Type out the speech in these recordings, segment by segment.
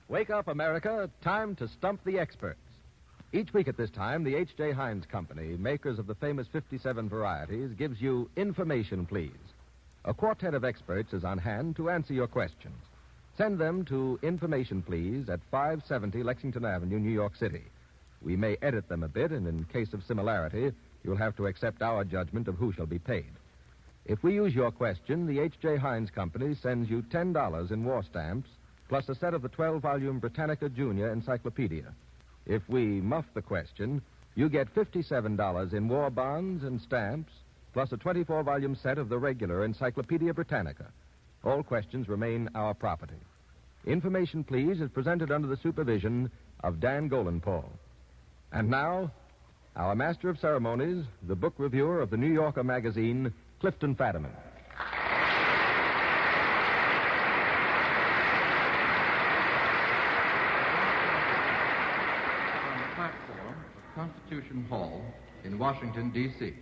Wake up, America. Time to stump the experts. Each week at this time, the H.J. Heinz Company, makers of the famous 57 varieties, gives you Information Please. A quartet of experts is on hand to answer your questions. Send them to Information Please at 570 Lexington Avenue, New York City. We may edit them a bit, and in case of similarity, you'll have to accept our judgment of who shall be paid. If we use your question, the H.J. Heinz Company sends you $10 in war stamps, plus a set of the 12-volume Britannica Junior Encyclopedia. If we muff the question, you get $57 in war bonds and stamps, plus a 24-volume set of the regular Encyclopedia Britannica. All questions remain our property. Information Please is presented under the supervision of Dan Golenpaul. And now, our master of ceremonies, the book reviewer of the New Yorker magazine, Clifton Fadiman. Constitution Hall in Washington, D.C.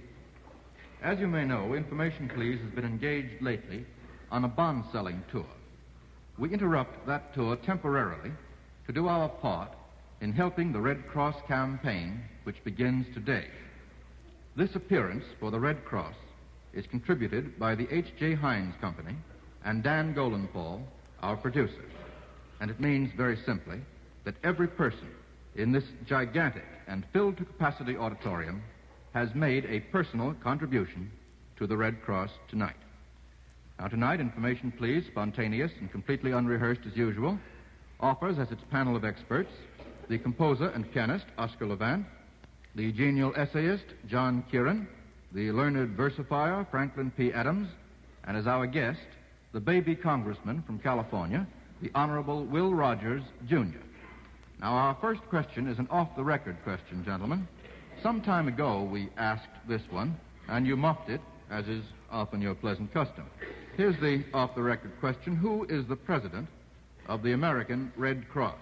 As you may know, Information Please has been engaged lately on a bond-selling tour. We interrupt that tour temporarily to do our part in helping the Red Cross campaign, which begins today. This appearance for the Red Cross is contributed by the H.J. Heinz Company and Dan Golenpaul, our producer. And it means, very simply, that every person in this gigantic and filled-to-capacity auditorium has made a personal contribution to the Red Cross tonight. Now, tonight, Information Please, spontaneous and completely unrehearsed as usual, offers as its panel of experts the composer and pianist, Oscar Levant, the genial essayist, John Kieran, the learned versifier, Franklin P. Adams, and as our guest, the baby congressman from California, the Honorable Will Rogers, Jr. Now, our first question is an off-the-record question, gentlemen. Some time ago, we asked this one, and you muffed it, as is often your pleasant custom. Here's the off-the-record question. Who is the president of the American Red Cross?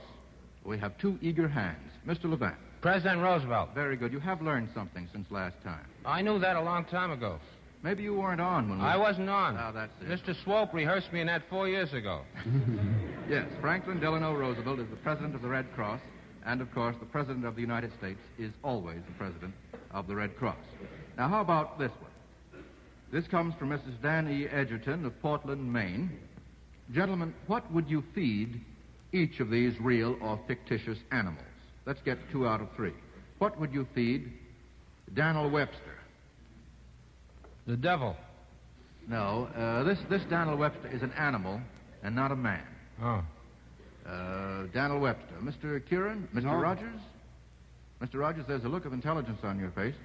We have two eager hands. Mr. Levant. President Roosevelt. Very good. You have learned something since last time. I knew that a long time ago. Maybe you weren't on when we... I wasn't on. Ah, that's it. Mr. Swope rehearsed me in that 4 years ago. Yes, Franklin Delano Roosevelt is the president of the Red Cross, and, of course, the president of the United States is always the president of the Red Cross. Now, how about this one? This comes from Mrs. Dan E. Edgerton of Portland, Maine. Gentlemen, what would you feed each of these real or fictitious animals? Let's get 2 out of 3. What would you feed Daniel Webster? The devil. No, this Daniel Webster is an animal and not a man. Oh. Daniel Webster. Mr. Kieran? Mr. No. Rogers? Mr. Rogers, there's a look of intelligence on your face.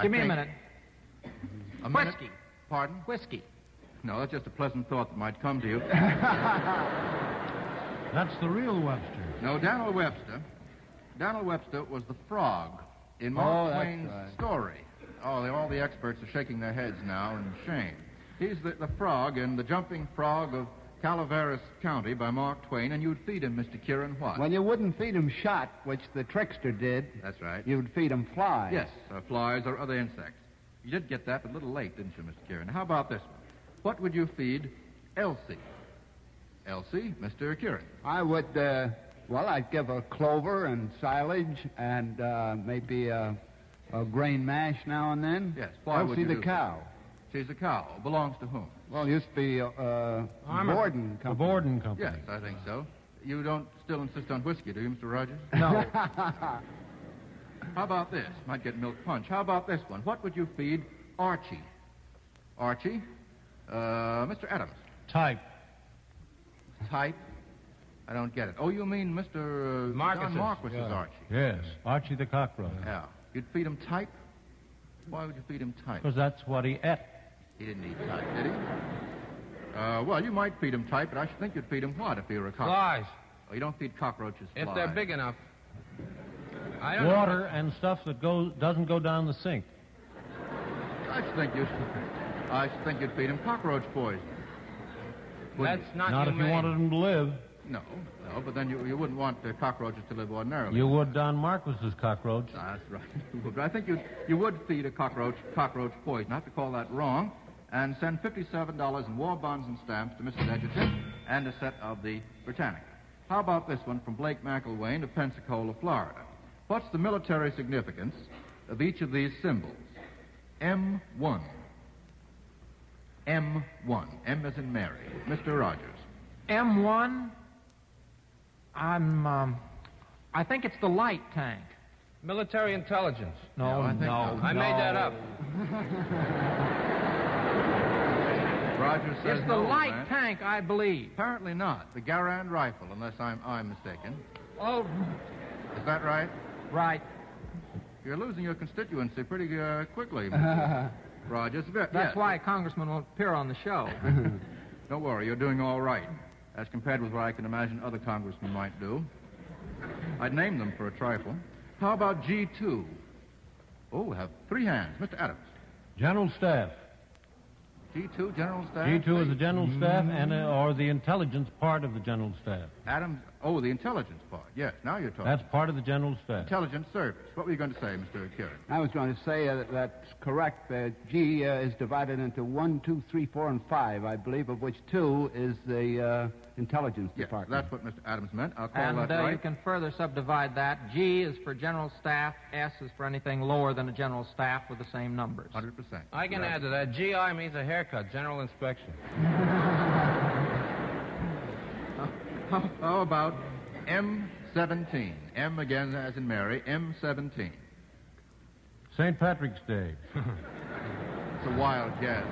Give me a minute. A minute? Whiskey. Pardon? Whiskey. No, that's just a pleasant thought that might come to you. That's the real Webster. No, Daniel Webster was the frog in Mark Twain's story. Oh, all the experts are shaking their heads now in shame. He's the frog in The Jumping Frog of Calaveras County by Mark Twain, and you'd feed him, Mr. Kieran, what? Well, you wouldn't feed him shot, which the trickster did. That's right. You'd feed him flies. Yes, flies or other insects. You did get that, but a little late, didn't you, Mr. Kieran? How about this one? What would you feed Elsie? Elsie, Mr. Kieran. I would, I'd give her clover and silage and maybe a grain mash now and then. Yes, why would Elsie you the do cow. She's a cow. Belongs to whom? Well, it used to be Borden Company. The Borden Company. Yes, I think so. You don't still insist on whiskey, do you, Mr. Rogers? No. How about this? Might get milk punch. How about this one? What would you feed Archie? Archie? Mr. Adams. Type. Type? I don't get it. Oh, you mean Mr. Marcus's. John Marquis's Archie? Yes, Archie the cockroach. Yeah. You'd feed him type? Why would you feed him type? Because that's what he ate. He didn't eat type, did he? Well, you might feed him type, but I should think you'd feed him what if he were a cockroach? Flies. Oh, you don't feed cockroaches flies. If they're big enough. I don't Water know. and stuff that doesn't go down the sink. I should think you'd feed him cockroach poison. That's not Not if you humane. wanted him to live. No, but then you wouldn't want cockroaches to live ordinarily. You would Don Marquis's cockroach. That's right. But I think you would feed a cockroach poison. I have to call that wrong. And send $57 in war bonds and stamps to Mrs. Edgerton and a set of the Britannica. How about this one from Blake McElwain of Pensacola, Florida? What's the military significance of each of these symbols? M1. M1. M as in Mary. Mr. Rogers. M1? I think it's the light tank. Military intelligence. No, I think no. I made that up. Rogers says It's the no, light man. tank, I believe. Apparently not. The Garand rifle, unless I'm mistaken. Oh, Is that right? right. You're losing your constituency pretty quickly, Mr. Rogers. That's why a congressman won't appear on the show. Don't worry, you're doing all right, as compared with what I can imagine other congressmen might do. I'd name them for a trifle. How about G2? Oh, we have three hands. Mr. Adams. General Staff. G2, General Staff. G2 is the General Staff or the intelligence part of the General Staff. Adams. Oh, the intelligence part. Yes, now you're talking. That's part of the General Staff. Intelligence service. What were you going to say, Mr. Kieran? I was going to say that's correct. G is divided into 1, 2, 3, 4, and 5, I believe, of which 2 is the intelligence Yes, department. that's what Mr. Adams meant. I'll call And that right. you can further subdivide that. G is for general staff. S is for anything lower than a general staff with the same numbers. 100%. I can add to that. GI means a haircut, general inspection. How about M17? M again, as in Mary. M17. St. Patrick's Day. It's a wild guess.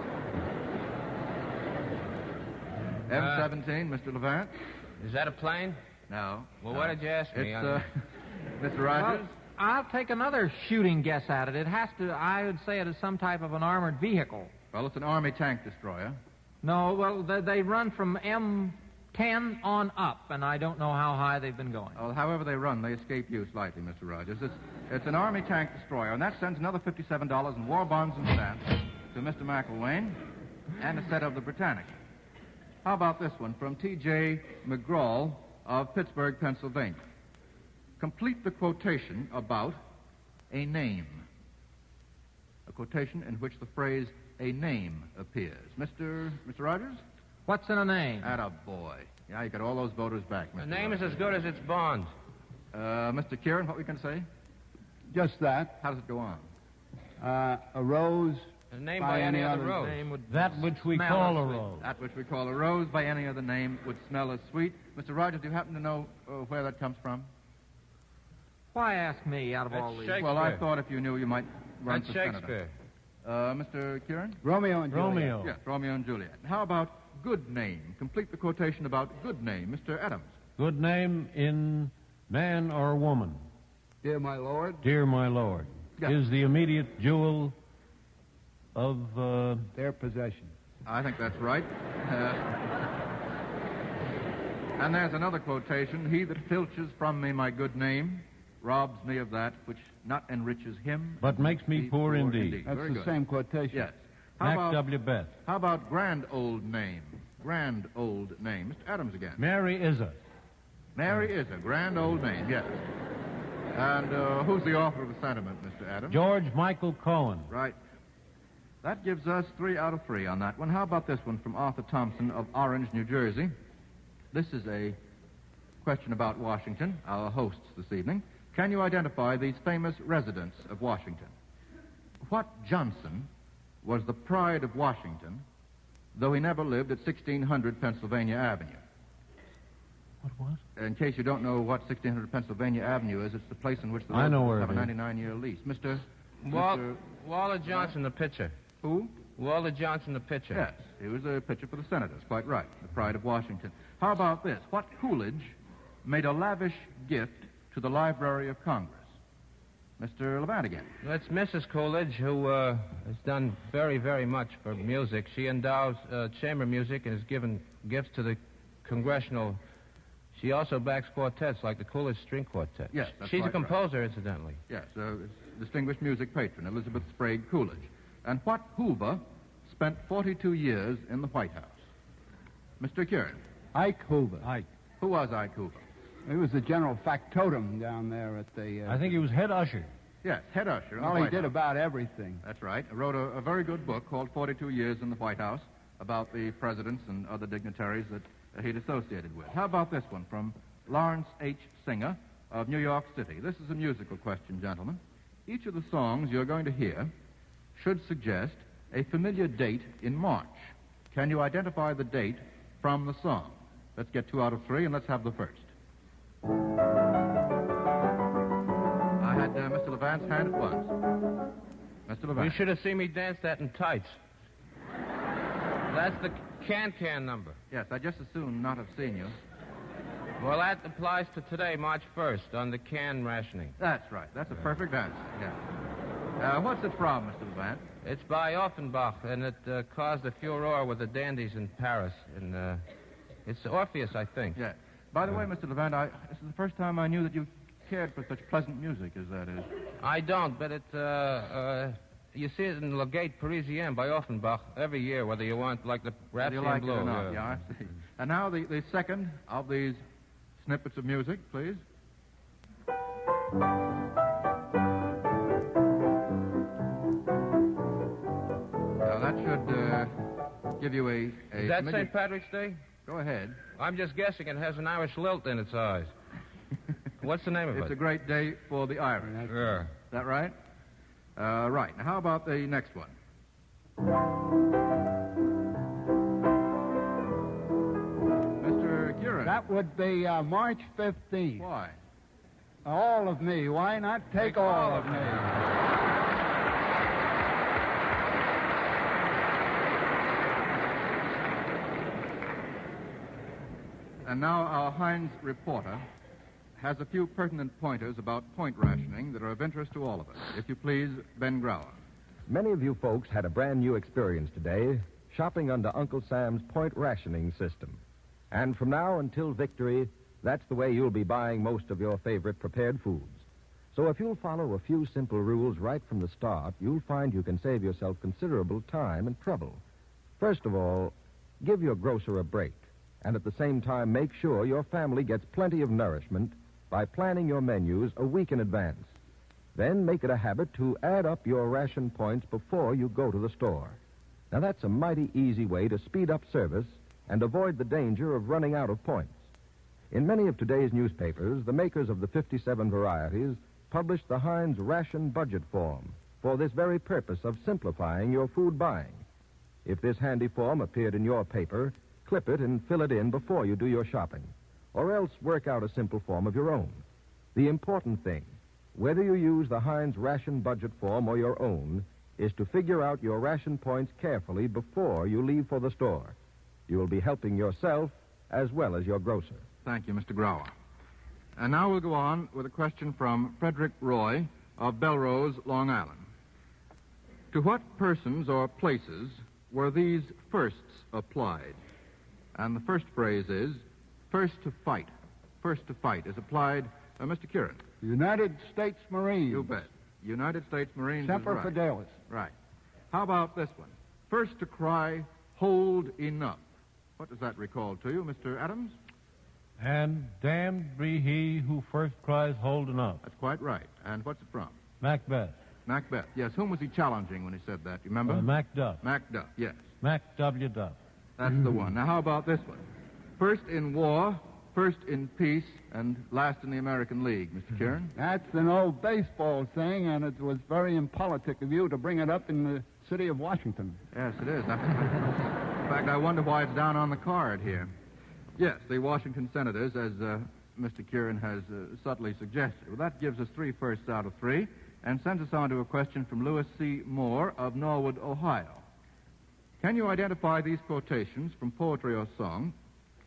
M17, Mr. Levant? Is that a plane? No. Well, no. what did you ask me? It's, Mr. Rogers? Well, I'll take another shooting guess at it. It has to, I would say it is some type of an armored vehicle. Well, it's an Army tank destroyer. No, well, they run from M10 on up, and I don't know how high they've been going. Well, however they run, they escape you slightly, Mr. Rogers. It's an Army tank destroyer, and that sends another $57 in war bonds and stamps to Mr. McElwain and a set of the Britannica. How about this one from T.J. McGraw of Pittsburgh, Pennsylvania? Complete the quotation about a name. A quotation in which the phrase a name appears. Mr. Rogers? What's in a name? Attaboy. Yeah, you got all those voters back, Mr. The name is Rogers. as good as its bond. Mr. Kieran, what were you going to say? Just that. How does it go on? A rose A name by any other rose. Name would That which we smell call as a sweet. rose. That which we call a rose by any other name would smell as sweet. Mr. Rogers, do you happen to know where that comes from? Why ask me out of That's all these? Shakespeare. Well, I thought if you knew, you might run That's for senator. Shakespeare. Mr. Kieran? Romeo and Juliet. Romeo. Yes, Romeo and Juliet. How about good name? Complete the quotation about good name, Mr. Adams. Good name in man or woman. Dear my lord, Dear my lord. Yeah. Is the immediate jewel of their possession. I think that's right. And there's another quotation. He that filches from me my good name robs me of that which not enriches him, but makes me poor indeed. That's Very the good. same quotation. Yes. Mac W. Beth. How about grand old name? Grand old name. Mr. Adams again. Mary Izza. Mary is a grand old name, yes. And who's the author of the sentiment, Mr. Adams? George Michael Cohen. Right. That gives us 3 out of 3 on that one. How about this one from Arthur Thompson of Orange, New Jersey? This is a question about Washington, our hosts this evening. Can you identify these famous residents of Washington? What Johnson was the pride of Washington, though he never lived at 1600 Pennsylvania Avenue? What was? In case you don't know what 1600 Pennsylvania Avenue is, it's the place in which the I know where have a it is. 99-year lease. Mr. Waller Johnson, the pitcher. Who? Waller Johnson, the pitcher. Yes, he was a pitcher for the Senators. Quite right. The pride of Washington. How about this? What Coolidge made a lavish gift to the Library of Congress? Mr. Levant again. That's Mrs. Coolidge, who has done very, very much for music. She endows chamber music and has given gifts to the congressional. She also backs quartets like the Coolidge String Quartet. Yes, that's She's a quite composer, incidentally. Yes, distinguished music patron, Elizabeth Sprague Coolidge. And what Hoover spent 42 years in the White House? Mr. Kieran. Ike Hoover. Who was Ike Hoover? He was the general factotum down there at the... I think he was head usher. Yes, head usher in the Well, he White did House. about everything. That's right. He wrote a very good book called 42 Years in the White House about the presidents and other dignitaries that he'd associated with. How about this one from Lawrence H. Singer of New York City. This is a musical question, gentlemen. Each of the songs you're going to hear should suggest a familiar date in March. Can you identify the date from the song? Let's get 2 out of 3, and let's have the first. I had Mr. Levant's hand at once. Mr. Levant. You should have seen me dance that in tights. That's the can number. Yes, I just as soon not have seen you. Well, that applies to today, March 1st, on the can rationing. That's right. That's a perfect answer. Yeah. What's it from, Mr. Levant? It's by Offenbach, and it caused a furore with the dandies in Paris. And it's Orpheus, I think. Yeah. By the way, Mr. Levant, this is the first time I knew that you cared for such pleasant music as that is. I don't, but you see it in Le Gate Parisien by Offenbach every year, whether you want, like the Rhapsody you like in Blue. it or not. Yeah, I see. And now the second of these snippets of music, please. Now, that should give you a Is that St. Patrick's Day? Go ahead. I'm just guessing it has an Irish lilt in its eyes. What's the name of it? It's a great day for the Irish. Yeah. Is that right? Right. Now, how about the next one? Mr. Kieran. That would be March 15th. Why? All of me. Why not take all of me? And now our Heinz reporter has a few pertinent pointers about point rationing that are of interest to all of us. If you please, Ben Grauer. Many of you folks had a brand new experience today shopping under Uncle Sam's point rationing system. And from now until victory, that's the way you'll be buying most of your favorite prepared foods. So if you'll follow a few simple rules right from the start, you'll find you can save yourself considerable time and trouble. First of all, give your grocer a break. And at the same time, make sure your family gets plenty of nourishment by planning your menus a week in advance. Then make it a habit to add up your ration points before you go to the store. Now, that's a mighty easy way to speed up service and avoid the danger of running out of points. In many of today's newspapers, the makers of the 57 varieties publish the Heinz Ration Budget Form for this very purpose of simplifying your food buying. If this handy form appeared in your paper, clip it and fill it in before you do your shopping, or else work out a simple form of your own. The important thing, whether you use the Heinz Ration Budget Form or your own, is to figure out your ration points carefully before you leave for the store. You will be helping yourself as well as your grocer. Thank you, Mr. Grauer. And now we'll go on with a question from Frederick Roy of Belrose, Long Island. To what persons or places were these firsts applied? And the first phrase is, first to fight. First to fight is applied, Mr. Kieran. United States Marines. You bet. United States Marines Semper is right. Fidelis. Right. How about this one? First to cry, hold enough. What does that recall to you, Mr. Adams? And damned be he who first cries, hold enough. That's quite right. And what's it from? Macbeth. Macbeth. Yes. Whom was he challenging when he said that? You remember? Macduff. Macduff, yes. Mac W. Duff. That's the one. Now, how about this one? First in war, first in peace, and last in the American League, Mr. Kieran. That's an old baseball thing, and it was very impolitic of you to bring it up in the city of Washington. Yes, it is. In fact, I wonder why it's down on the card here. Yes, the Washington Senators, as Mr. Kieran has subtly suggested. Well, that gives us 3 firsts out of 3, and sends us on to a question from Louis C. Moore of Norwood, Ohio. Can you identify these quotations from poetry or song,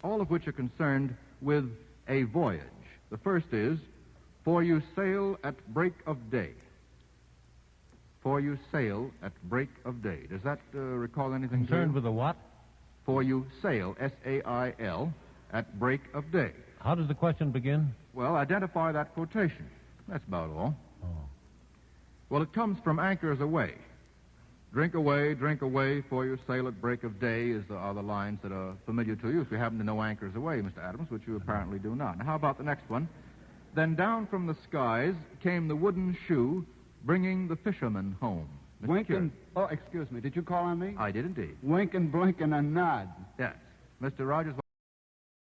all of which are concerned with a voyage? The first is, for you sail at break of day. For you sail at break of day. Does that recall anything to you? Concerned with a what? For you sail, S-A-I-L, at break of day. How does the question begin? Well, identify that quotation. That's about all. Oh. Well, it comes from Anchors Aweigh. Drink away, for you sail at break of day are the lines that are familiar to you, if you happen to know Anchors Aweigh, Mr. Adams, which you apparently do not. Now, how about the next one? Then down from the skies came the wooden shoe, bringing the fisherman home. Mr. Wink Kieran. and... Oh, excuse me. Did you call on me? I did indeed. Wink and blink and a nod. Yes. Mr. Rogers...